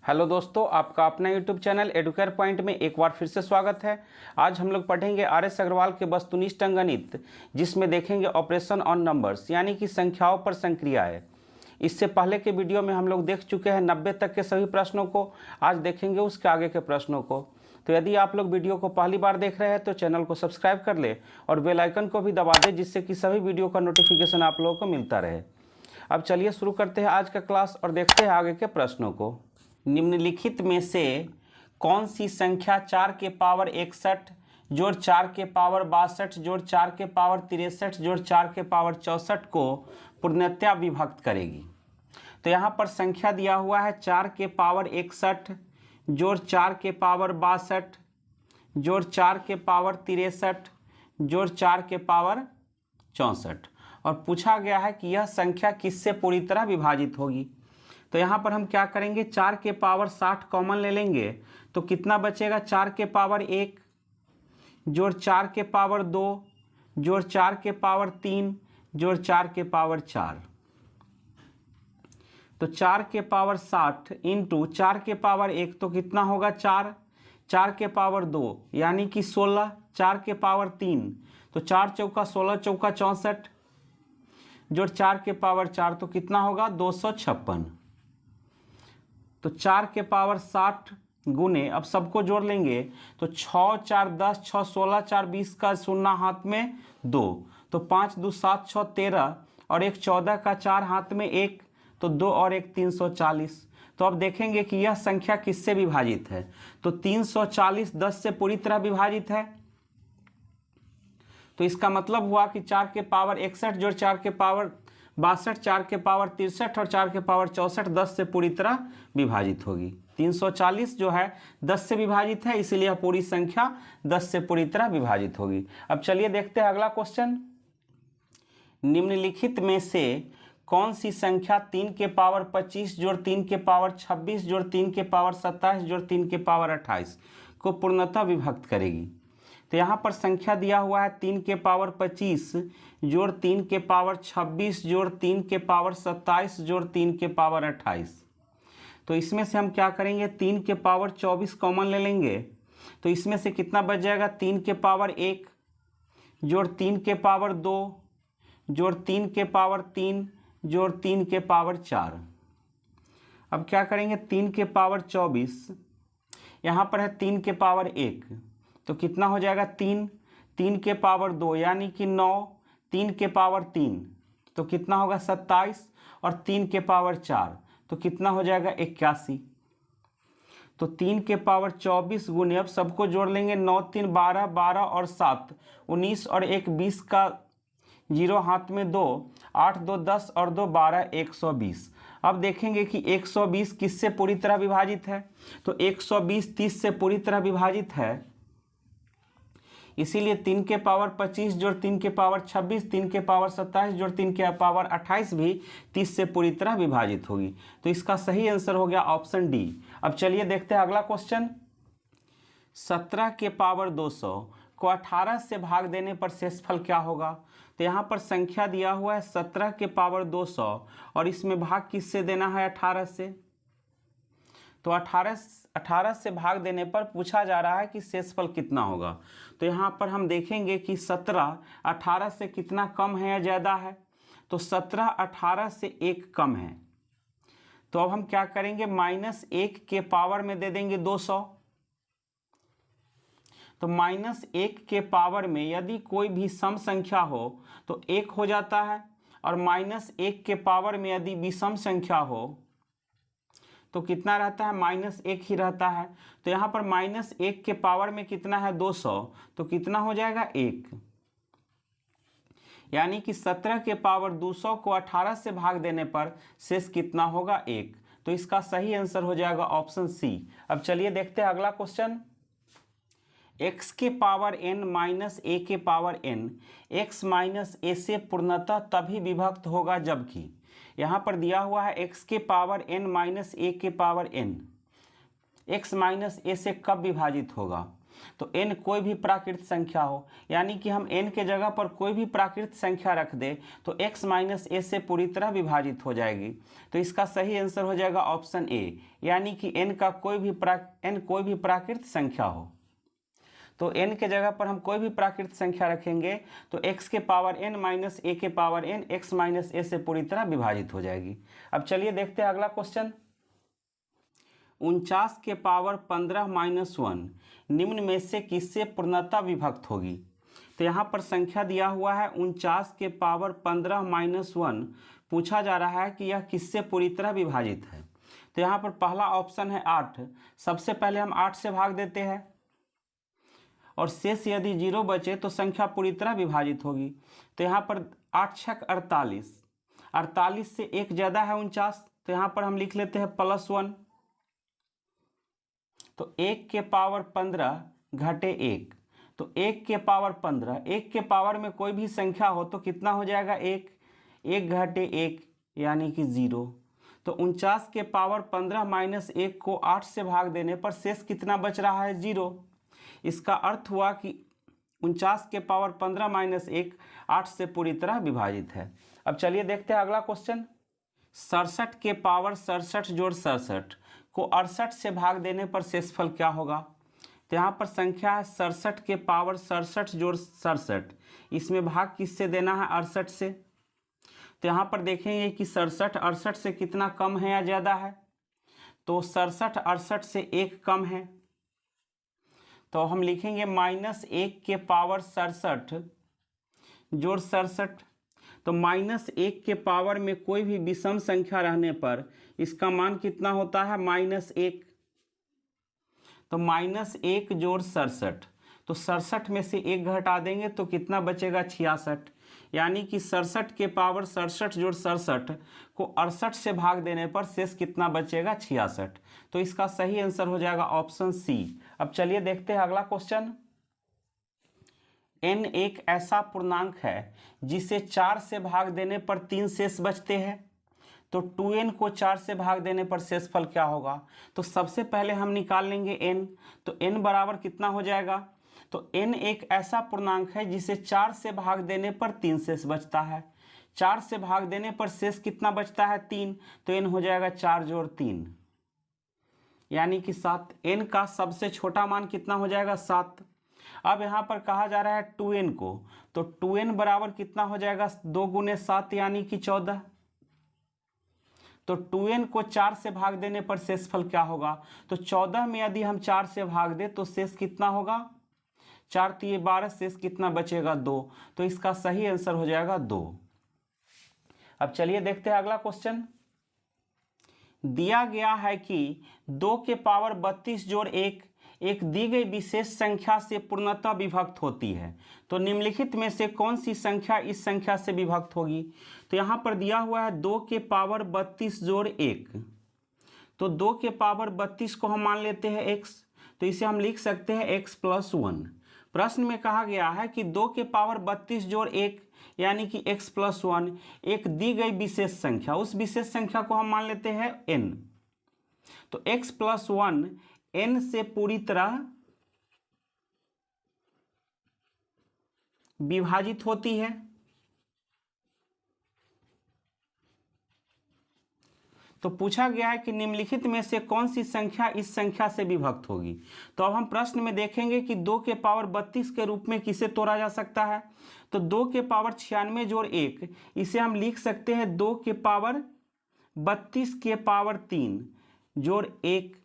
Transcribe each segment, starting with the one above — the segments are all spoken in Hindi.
हेलो दोस्तों, आपका अपना यूट्यूब चैनल एडुकेयर पॉइंट में एक बार फिर से स्वागत है। आज हम लोग पढ़ेंगे आर.एस. अग्रवाल के वस्तुनिष्ठ अंकगणित, जिसमें देखेंगे ऑपरेशन ऑन नंबर्स यानी कि संख्याओं पर संक्रियाएं। इससे पहले के वीडियो में हम लोग देख चुके हैं 90 तक के सभी प्रश्नों को। आज देखेंगे उसके आगे के प्रश्नों को। तो यदि आप लोग वीडियो को पहली बार देख रहे हैं तो चैनल को सब्सक्राइब कर ले और बेल आइकन को भी दबा दें, जिससे कि सभी वीडियो का नोटिफिकेशन आप लोगों को मिलता रहे। अब चलिए शुरू करते हैं आज का क्लास और देखते हैं आगे के प्रश्नों को। निम्नलिखित में से कौन सी संख्या 4 के पावर 61 जोड़ 4 के पावर 62 जोड़ 4 के पावर 63 जोड़ 4 के पावर 64 को पूर्णतया विभक्त करेगी? तो यहाँ पर संख्या दिया हुआ है 4 के पावर 61 जोड़ 4 के पावर 62 जोड़ 4 के पावर 63 जोड़ 4 के पावर 64 और पूछा गया है कि यह संख्या किससे पूरी तरह विभाजित होगी। तो यहाँ पर हम क्या करेंगे, 4 के पावर 60 कॉमन ले लेंगे तो कितना बचेगा, 4 के पावर 1 जोड़ 4 के पावर 2 जोड़ 4 के पावर 3 जोड़ 4 के पावर 4। तो 4 के पावर 60 इंटू 4 के पावर 1 तो कितना होगा 4, 4 के पावर 2 यानी कि 16, 4 के पावर 3 तो 4 चौका 16 चौका 64 जोड़ 4 के पावर 4 तो कितना होगा 256। तो 4 के पावर 60 गुने, अब सबको जोड़ लेंगे तो 6 4 10 6 16 4 20 का शून्य हाथ में 2 तो 5 2 7 6 13 और एक 14 का 4 हाथ में 1 तो 2 और 1 340। तो अब देखेंगे कि यह संख्या किससे विभाजित है। तो 340 10 से पूरी तरह विभाजित है। तो इसका मतलब हुआ कि 4 के पावर 61 जोड़ 4 के पावर 62 4 के पावर 63 और 4 के पावर 64 10 से पूरी तरह विभाजित होगी। 340 जो है 10 से विभाजित है, इसीलिए यह पूरी संख्या 10 से पूरी तरह विभाजित होगी। अब चलिए देखते हैं अगला क्वेश्चन। निम्नलिखित में से कौन सी संख्या 3 के पावर 25 जोड़ 3 के पावर 26 जोड़ 3 के पावर 27 जोड़ 3 के पावर 28 को पूर्णतः विभक्त करेगी? तो यहाँ पर संख्या दिया हुआ है 3 के पावर 25 जोड़ 3 के पावर 26 जोड़ 3 के पावर 27 जोड़ 3 के पावर 28। तो इसमें से हम क्या करेंगे, 3 के पावर 24 कॉमन ले लेंगे तो इसमें से कितना बच जाएगा, 3 के पावर 1 जोड़ 3 के पावर 2 जोड़ 3 के पावर 3 जोड़ 3 के पावर 4। अब क्या करेंगे, 3 के पावर 24 यहाँ पर है 3 के पावर 1 तो कितना हो जाएगा 3, 3 के पावर 2 यानी कि 9, 3 के पावर 3 तो कितना होगा 27 और 3 के पावर 4 तो कितना हो जाएगा 81। तो 3 के पावर 24 गुने, अब सबको जोड़ लेंगे 9 3 12 12 और 7 19 और 1 20 का 0 हाथ में 2 8 2 10 और 2 12 120। अब देखेंगे कि 120 किससे पूरी तरह विभाजित है। तो 120 30 से पूरी तरह विभाजित है, इसीलिए 3 के पावर 25 जोड़ 3 के पावर 26 3 के पावर 27 जोड़ 3 के पावर 28 भी 30 से पूरी तरह विभाजित होगी। तो इसका सही आंसर हो गया ऑप्शन डी। अब चलिए देखते हैं अगला क्वेश्चन। 17 के पावर 200 को 18 से भाग देने पर शेषफल क्या होगा? तो यहाँ पर संख्या दिया हुआ है 17 के पावर 200 और इसमें भाग किससे देना है, 18 से। तो 18 से भाग देने पर पूछा जा रहा है कि शेषफल कितना होगा। तो यहाँ पर हम देखेंगे कि 17 18 से कितना कम है या ज़्यादा है। तो 17 18 से 1 कम है। तो अब हम क्या करेंगे, -1 के पावर में दे देंगे 200। तो -1 के पावर में यदि कोई भी सम संख्या हो तो 1 हो जाता है, और -1 के पावर में यदि विषम संख्या हो तो कितना रहता है, -1 ही रहता है। तो यहाँ पर -1 के पावर में कितना है 200 तो कितना हो जाएगा 1, यानी कि 17 के पावर 200 को 18 से भाग देने पर शेष कितना होगा 1। तो इसका सही आंसर हो जाएगा ऑप्शन सी। अब चलिए देखते हैं अगला क्वेश्चन। x के पावर n माइनस a के power n x minus a से पूर्णतः तभी विभक्त होगा जबकि, यहाँ पर दिया हुआ है x के पावर n माइनस a के power n, x minus a से कब विभाजित होगा। तो n कोई भी प्राकृत संख्या हो, यानी कि हम n के जगह पर कोई भी प्राकृत संख्या रख दे तो x माइनस ए से पूरी तरह विभाजित हो जाएगी। तो इसका सही आंसर हो जाएगा ऑप्शन ए, यानी कि n कोई भी प्राकृत संख्या हो। तो n के जगह पर हम कोई भी प्राकृत संख्या रखेंगे तो x के पावर n माइनस ए के पावर n x माइनस ए से पूरी तरह विभाजित हो जाएगी। अब चलिए देखते हैं अगला क्वेश्चन। 49 के पावर 15 माइनस 1 निम्न में से किससे पूर्णतः विभक्त होगी। तो यहाँ पर संख्या दिया हुआ है 49 के पावर 15 माइनस 1, पूछा जा रहा है कि यह किससे पूरी तरह विभाजित है। तो यहाँ पर पहला ऑप्शन है 8। सबसे पहले हम 8 से भाग देते हैं और शेष यदि 0 बचे तो संख्या पूरी तरह विभाजित होगी। तो यहाँ पर 8 छक 48, 48 से एक ज़्यादा है 49, तो यहाँ पर हम लिख लेते हैं +1। तो 1 के पावर 15 घटे 1, तो 1 के पावर 15, 1 के पावर में कोई भी संख्या हो तो कितना हो जाएगा 1, 1 घटे 1 यानी कि 0। तो 49 के पावर 15 माइनस 1 को 8 से भाग देने पर शेष कितना बच रहा है 0। इसका अर्थ हुआ कि 49 के पावर 15 माइनस 1 8 से पूरी तरह विभाजित है। अब चलिए देखते हैं अगला क्वेश्चन। 67 के पावर 67 जोड़ 67 को 68 से भाग देने पर शेषफल क्या होगा। तो यहाँ पर संख्या है 67 के पावर 67 जोड़ 67, इसमें भाग किससे देना है 68 से। तो यहाँ पर देखेंगे कि 67 68 से कितना कम है या ज़्यादा है। तो 67 68 से 1 कम है, तो हम लिखेंगे -1 के पावर 67 जोड़ 67। तो -1 के पावर में कोई भी विषम संख्या रहने पर इसका मान कितना होता है -1। तो -1 जोड़ 67, तो 67 में से 1 घटा देंगे तो कितना बचेगा 66, यानी कि 67 के पावर 67 जोड़ 67 को 68 से भाग देने पर शेष कितना बचेगा 66। तो इसका सही आंसर हो जाएगा ऑप्शन सी। अब चलिए देखते हैं अगला क्वेश्चन। n एक ऐसा पूर्णांक है जिसे 4 से भाग देने पर 3 शेष बचते हैं। तो 2n को 4 से भाग देने पर शेषफल क्या होगा। तो सबसे पहले हम निकाल लेंगे n, तो n बराबर कितना हो जाएगा। तो n एक ऐसा पूर्णांक है जिसे 4 से भाग देने पर 3 शेष बचता है। 4 से भाग देने पर शेष कितना बचता है 3, तो n हो जाएगा 4 जोड़ 3 यानी कि 7। n का सबसे छोटा मान कितना हो जाएगा 7। अब यहाँ पर कहा जा रहा है 2n को, तो 2n बराबर कितना हो जाएगा 2 गुने 7 यानी कि 14। तो 2n को 4 से भाग देने पर शेषफल क्या होगा। तो 14 में यदि हम 4 से भाग दे तो शेष कितना होगा 4 × 12, शेष कितना बचेगा 2। तो इसका सही आंसर हो जाएगा 2। अब चलिए देखते हैं अगला क्वेश्चन। दिया गया है कि 2 के पावर 32 जोड़ 1 एक दी गई विशेष संख्या से पूर्णतः विभक्त होती है। तो निम्नलिखित में से कौन सी संख्या इस संख्या से विभक्त होगी। तो यहाँ पर दिया हुआ है 2 के पावर 32 जोड़ 1, तो 2 के पावर 32 को हम मान लेते हैं x, तो इसे हम लिख सकते हैं x + 1। प्रश्न में कहा गया है कि 2 के पावर 32 जोड़ 1 यानी कि x + 1 एक दी गई विशेष संख्या, उस विशेष संख्या को हम मान लेते हैं n। तो x + 1 n से पूरी तरह विभाजित होती है। तो पूछा गया है कि निम्नलिखित में से कौन सी संख्या इस संख्या से विभक्त होगी। तो अब हम प्रश्न में देखेंगे कि 2 के पावर 32 के रूप में किसे तोड़ा जा सकता है। तो 2 के पावर 96 जोड़ 1, इसे हम लिख सकते हैं 2 के पावर 32 के पावर 3 जोड़ 1।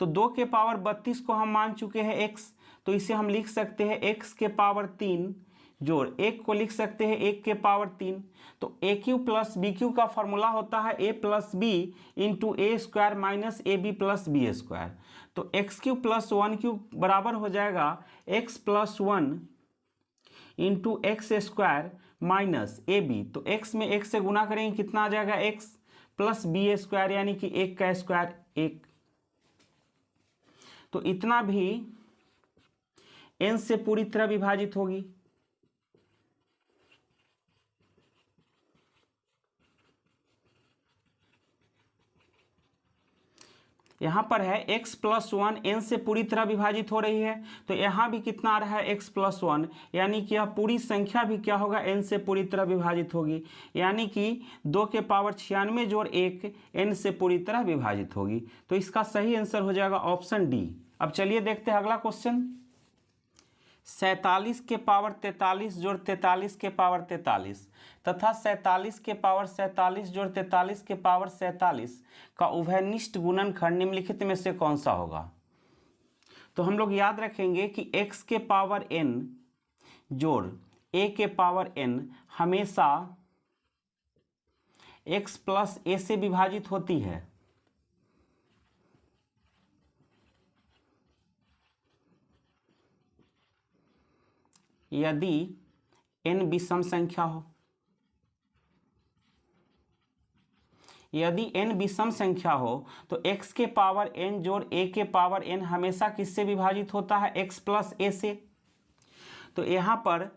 तो 2 के पावर 32 को हम मान चुके हैं x, तो इसे हम लिख सकते हैं x के पावर 3 जोड़ 1 को लिख सकते हैं 1 के पावर 3। तो AQ + BQ का फॉर्मूला होता है a + b × a² - ab + b²। तो x³ + 1³ बराबर हो जाएगा x + 1 × x² - ab। तो x में 1 से गुना करेंगे कितना आ जाएगा x + b² यानी कि 1 का स्क्वायर 1। तो इतना भी n से पूरी तरह विभाजित होगी। यहाँ पर है x प्लस 1 n से पूरी तरह विभाजित हो रही है, तो यहाँ भी कितना आ रहा है x प्लस 1, यानी कि यह पूरी संख्या भी क्या होगा n से पूरी तरह विभाजित होगी, यानी कि 2 के पावर 96 जोड़ 1 n से पूरी तरह विभाजित होगी। तो इसका सही आंसर हो जाएगा ऑप्शन डी। अब चलिए देखते हैं अगला क्वेश्चन। 47 के पावर 43 जोड़ 43 के पावर 43 तथा 47 के पावर 47 जोड़ 43 के पावर 47 का उभयनिष्ठ गुणनखंड निम्नलिखित में से कौन सा होगा। तो हम लोग याद रखेंगे कि x के पावर n जोड़ a के पावर n हमेशा x प्लस a से विभाजित होती है। यदि n विषम संख्या हो, यदि n विषम संख्या हो तो x के पावर n जोड़ a के पावर n हमेशा किससे विभाजित होता है, x प्लस a से। तो यहाँ पर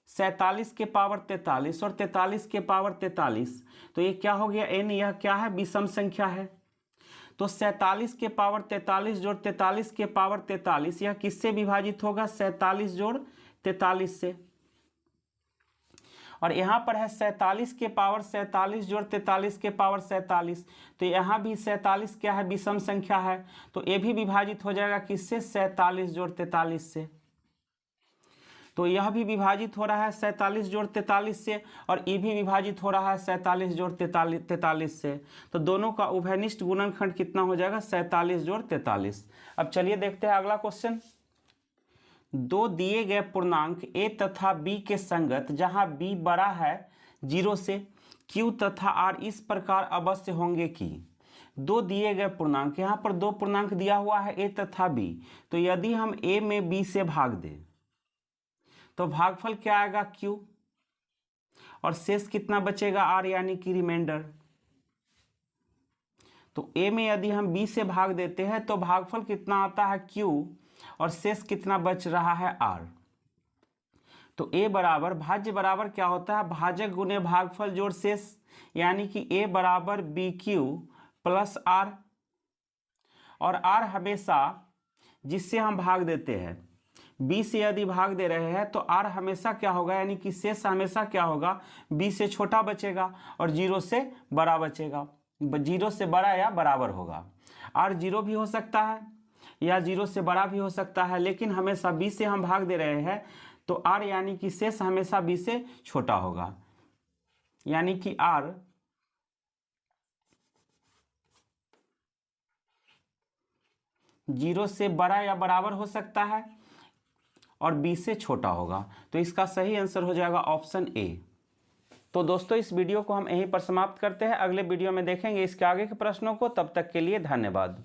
47 के पावर 43 और 43 के पावर 43, तो ये क्या हो गया n, यह क्या है, विषम संख्या है। तो 47 के पावर 43 जोड़ 43 के पावर 43 यह किससे विभाजित होगा, 47 जोड़ 43 से। और यहाँ पर है 47 के पावर 47 जोड़ 43 के पावर 47, तो यहाँ भी 47 क्या है, विषम संख्या है, तो ये भी विभाजित हो जाएगा किससे, 47 जोड़ 43 से। तो यह भी विभाजित हो रहा है 47 जोड़ 43 से और ये भी विभाजित हो रहा है 47 जोड़ 43 से। तो दोनों का उभयनिष्ठ गुणनखंड कितना हो जाएगा, 47 जोड़ 43। अब चलिए देखते हैं अगला क्वेश्चन। दो दिए गए पूर्णांक a तथा b के संगत जहां b बड़ा है 0 से, q तथा r इस प्रकार अवश्य होंगे कि। दो दिए गए पूर्णांक, यहाँ पर दो पूर्णांक दिया हुआ है a तथा b, तो यदि हम a में b से भाग दें तो भागफल क्या आएगा, q, और शेष कितना बचेगा, r, यानी कि रिमाइंडर। तो a में यदि हम b से भाग देते हैं तो भागफल कितना आता है, q, और शेष कितना बच रहा है, r। तो a बराबर, भाज्य बराबर क्या होता है, भाजक गुने भागफल जोड़ शेष, यानी कि a बराबर bq प्लस r। और r हमेशा जिससे हम भाग देते हैं, b से यदि भाग दे रहे हैं तो r हमेशा क्या होगा, यानी कि शेष हमेशा क्या होगा, b से छोटा बचेगा और 0 से बड़ा बचेगा, 0 से बड़ा या बराबर होगा। r 0 भी हो सकता है या 0 से बड़ा भी हो सकता है, लेकिन हमेशा b से हम भाग दे रहे हैं तो r यानी कि शेष हमेशा b से छोटा होगा, यानी कि r जीरो से बड़ा या बराबर हो सकता है और b से छोटा होगा। तो इसका सही आंसर हो जाएगा ऑप्शन ए। तो दोस्तों इस वीडियो को हम यहीं पर समाप्त करते हैं, अगले वीडियो में देखेंगे इसके आगे के प्रश्नों को। तब तक के लिए धन्यवाद।